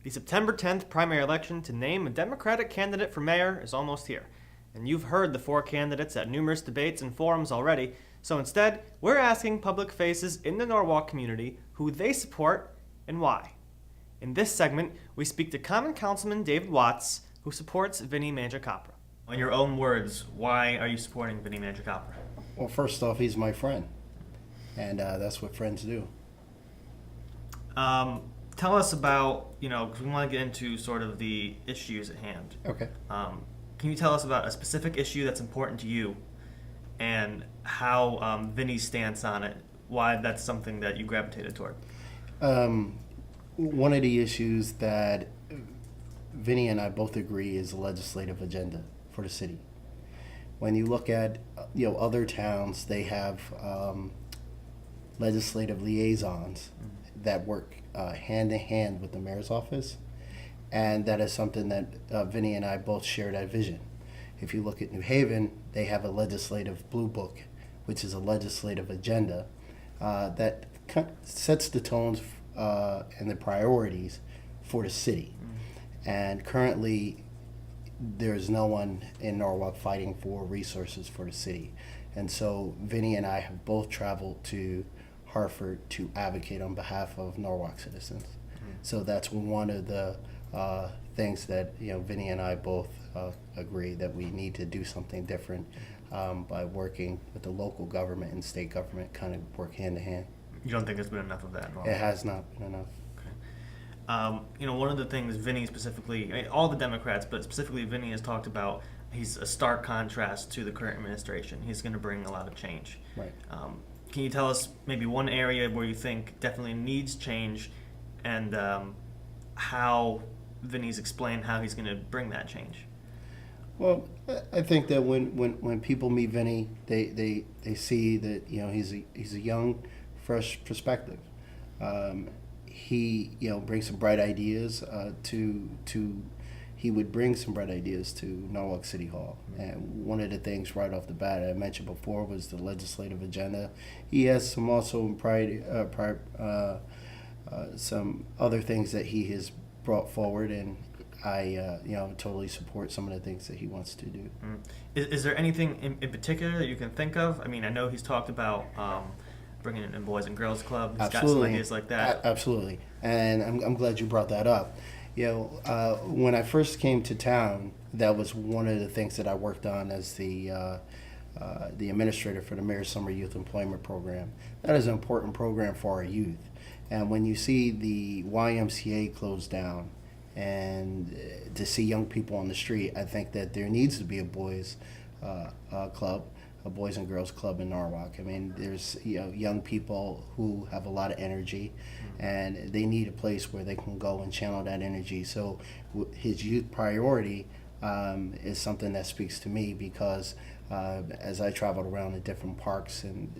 The September 10th primary election to name a Democratic candidate for mayor is almost here. And you've heard the four candidates at numerous debates and forums already, so instead, we're asking public faces in the Norwalk community who they support and why. In this segment, we speak to Common Councilman Dave Watts, who supports Vinny Mangiacopra. In your own words, why are you supporting Vinny Mangiacopra? Well, first off, he's my friend, and that's what friends do. Tell us about, because we want to get into sort of the issues at hand. Okay. Can you tell us about a specific issue that's important to you and how Vinny's stance on it, why that's something that you gravitated toward? One of the issues that Vinny and I both agree is the legislative agenda for the city. When you look at other towns, they have legislative liaisons that work hand in hand with the mayor's office, and that is something that Vinny and I both share that vision. If you look at New Haven, they have a legislative blue book, which is a legislative agenda that sets the tones and the priorities for the city. And currently, there's no one in Norwalk fighting for resources for the city. And so Vinny and I have both traveled to Hartford to advocate on behalf of Norwalk citizens. So that's one of the things that Vinny and I both agree that we need to do something different by working with the local government and state government, kind of work hand in hand. You don't think there's been enough of that? It has not been enough. One of the things Vinny specifically, all the Democrats, but specifically Vinny has talked about, he's a stark contrast to the current administration. He's going to bring a lot of change. Right. Can you tell us maybe one area where you think definitely needs change and how Vinny's explained how he's going to bring that change? Well, I think that when people meet Vinny, they see that he's a young, fresh perspective. He brings some bright ideas he would bring some bright ideas to Norwalk City Hall. And one of the things right off the bat I mentioned before was the legislative agenda. He has some some other things that he has brought forward, and I totally support some of the things that he wants to do. Is there anything in particular that you can think of? I mean, I know he's talked about bringing in Boys and Girls Club. He's got some ideas like that. Absolutely, and I'm glad you brought that up. When I first came to town, that was one of the things that I worked on as the administrator for the Mayor's Summer Youth Employment Program. That is an important program for our youth. And when you see the YMCA closed down and to see young people on the street, I think that there needs to be a boys club, a Boys and Girls Club in Norwalk. I mean, there's young people who have a lot of energy, and they need a place where they can go and channel that energy. So his youth priority is something that speaks to me because as I traveled around the different parks and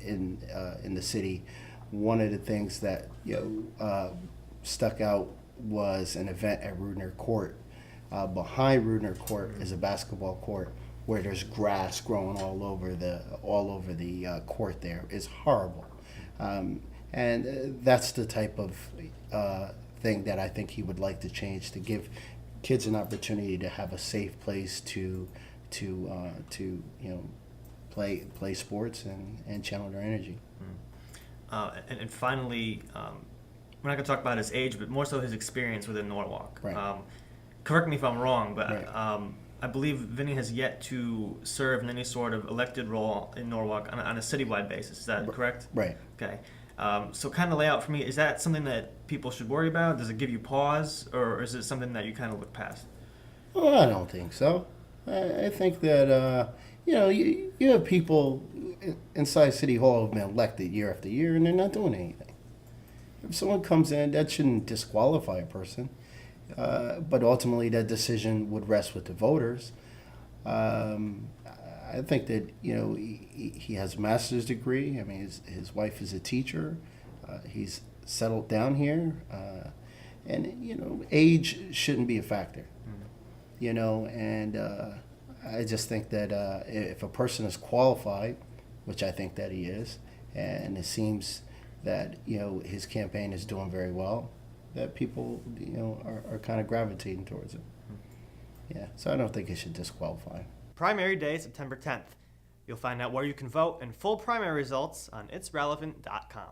in the city, one of the things that stuck out was an event at Rudner Court. Behind Rudner Court is a basketball court where there's grass growing all over the court. There is horrible, and that's the type of thing that I think he would like to change, to give kids an opportunity to have a safe place to play sports and channel their energy. And finally, we're not going to talk about his age, but more so his experience within Norwalk. Right. Correct me if I'm wrong, but Right. I believe Vinny has yet to serve in any sort of elected role in Norwalk on a citywide basis. Is that correct? Right. Okay. So kind of lay out for me, is that something that people should worry about? Does it give you pause, or is it something that you kind of look past? Well, I don't think so. I think that you have people inside City Hall who've been elected year after year, and they're not doing anything. If someone comes in, that shouldn't disqualify a person. But ultimately, that decision would rest with the voters. I think that he has a master's degree. I mean, his wife is a teacher. He's settled down here, and age shouldn't be a factor. And I just think that if a person is qualified, which I think that he is, and it seems that his campaign is doing very well, that people, are kind of gravitating towards it. Yeah, so I don't think it should disqualify. Primary day, September 10th. You'll find out where you can vote and full primary results on itsrelevant.com.